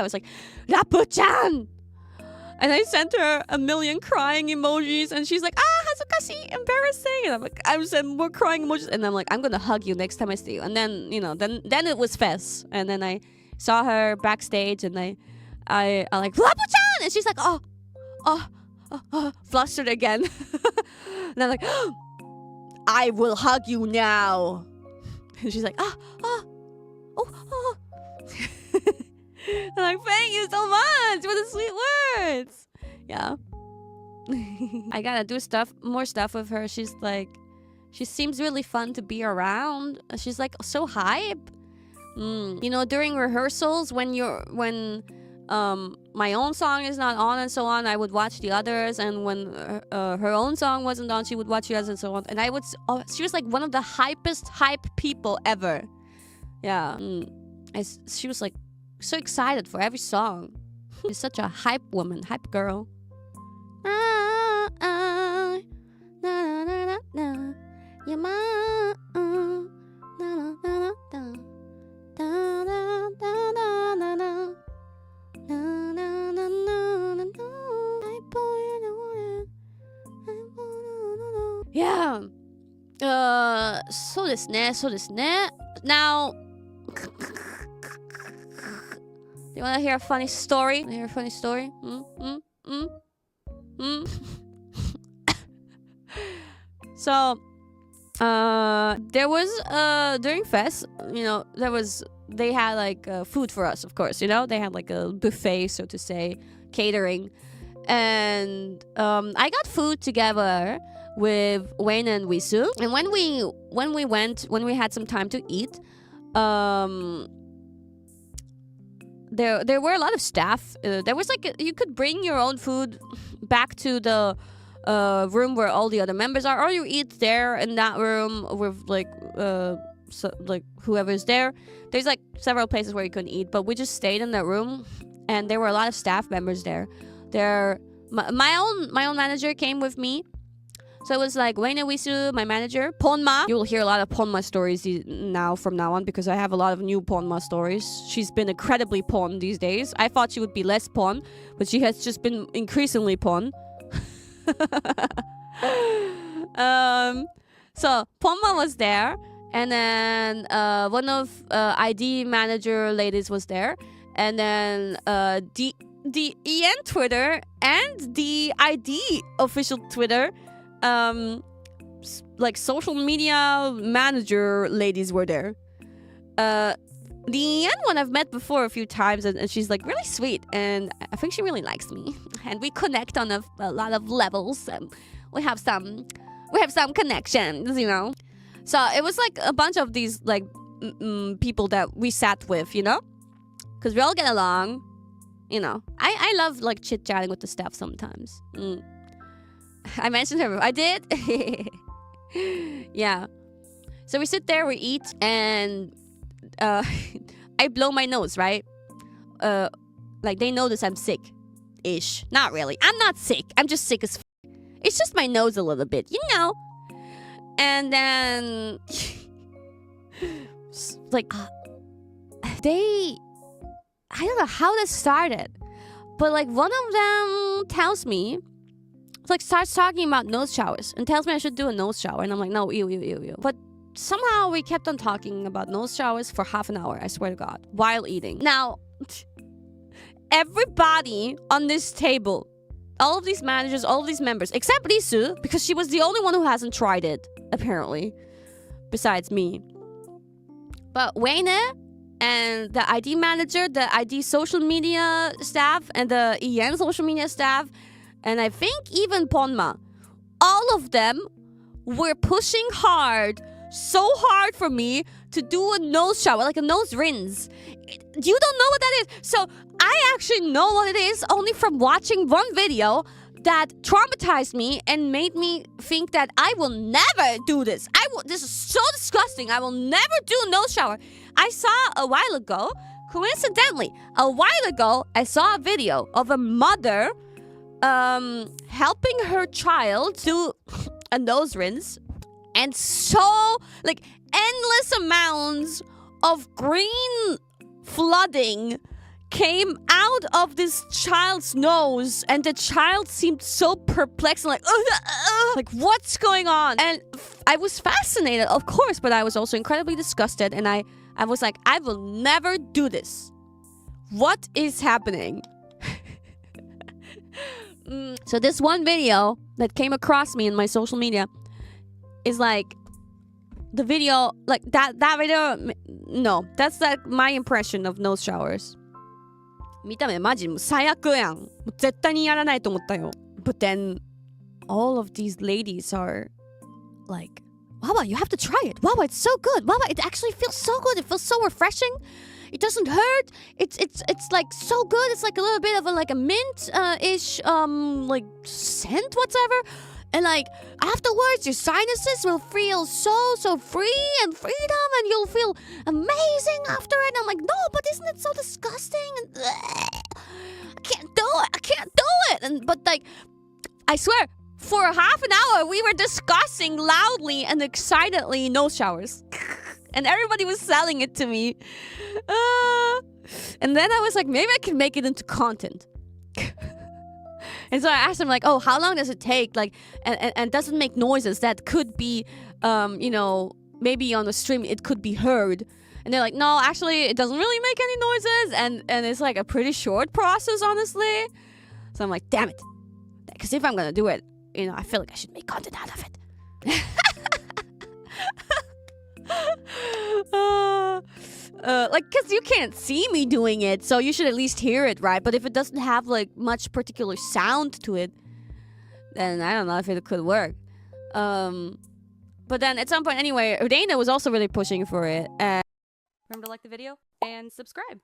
I was like, Rapu-chan! And I sent her a million crying emojis, and she's like, Hazukashi, embarrassing. And I'm like, I sent more crying emojis, and I'm like, I'm gonna hug you next time I see you. And then, then it was Fes, and then I saw her backstage, and I like, Rapu-chan! And she's like, flustered again. And I'm like, I will hug you now. And she's like, oh. I'm like, thank you so much for the sweet words. Yeah. I gotta do more stuff with her. She's like, she seems really fun to be around. She's like so hype. During rehearsals, when my own song is not on and so on, I would watch the others, and when her own song wasn't on, she would watch the others and so on. And she was like one of the hypest hype people ever. Yeah. She was like so excited for every song. She's such a hype woman, hype girl. Yeah. そうですね。Now, do you want to hear a funny story? So, there was during Fest, they had like food for us, of course. They had like a buffet, so to say, catering, and I got food together with Wayne and Wisu. And when we had some time to eat, there were a lot of staff. There was like you could bring your own food back to the room where all the other members are, or you eat there in that room with whoever's there. There's like several places where you can eat, but we just stayed in that room, and there were a lot of staff members there. My own manager came with me. So it was like Wayne and Wisu, my manager, Ponma. You will hear a lot of Ponma stories from now on, because I have a lot of new Ponma stories. She's been incredibly Pon these days. I thought she would be less Pon, but she has just been increasingly Pon. So Ponma was there, and then one of ID manager ladies was there, and then the EN Twitter and the ID official Twitter, like social media manager ladies were there. The EN one I've met before a few times, and she's like really sweet, and I think she really likes me, and we connect on a lot of levels, and we have some connections, So it was like a bunch of these like people that we sat with, because we all get along. I love like chit-chatting with the staff sometimes. I mentioned her. I did. Yeah. So we sit there, we eat, and I blow my nose, right? Like they notice I'm sick-ish. Not really. I'm not sick. I'm just sick as It's just my nose a little bit, And then like I don't know how this started, but like one of them tells me, like starts talking about nose showers and tells me I should do a nose shower, and I'm like, no, ew. But somehow we kept on talking about nose showers for half an hour, I swear to God, while eating. Now, everybody on this table, all of these managers, all of these members, except Risu, because she was the only one who hasn't tried it, apparently, besides me. But Wayne and the ID manager, the ID social media staff, and the EN social media staff, and I think even Ponma, all of them were pushing so hard for me to do a nose shower, like a nose rinse. You don't know what that is. So I actually know what it is only from watching one video that traumatized me and made me think that I will never do this. This is so disgusting. I will never do a nose shower. I saw a while ago, coincidentally, I saw a video of a mother helping her child do a nose rinse, and so like endless amounts of green flooding came out of this child's nose, and the child seemed so perplexed and like what's going on? And I was fascinated, of course, but I was also incredibly disgusted, and I was like, I will never do this. What is happening? So this one video that came across me in my social media is like the video, like that video. No, that's like my impression of nose showers. 見た目マジもう最悪やん。もう絶対にやらないと思ったよ。But then all of these ladies are like, Wawa, you have to try it. Wawa, it's so good. Wawa, it actually feels so good. It feels so refreshing. It doesn't hurt. It's like so good. It's like a little bit of a mint ish like scent whatsoever. And like afterwards your sinuses will feel so free and freedom, and you'll feel amazing after it. And I'm like, no, but isn't it so disgusting? And I can't do it. And but like, I swear, for half an hour we were discussing loudly and excitedly nose showers. And everybody was selling it to me. And then I was like, maybe I can make it into content. And so I asked him like, oh, how long does it take? Like, and does it make noises that could be, you know, maybe on the stream it could be heard. And they're like, no, actually it doesn't really make any noises. And it's like a pretty short process, honestly. So I'm like, damn it. Because if I'm going to do it, you know, I feel like I should make content out of it. Like, because you can't see me doing it, so you should at least hear it, right? But if it doesn't have like much particular sound to it, then I don't know if it could work. But then at some point anyway, Udena was also really pushing for it. Remember to like the video and subscribe.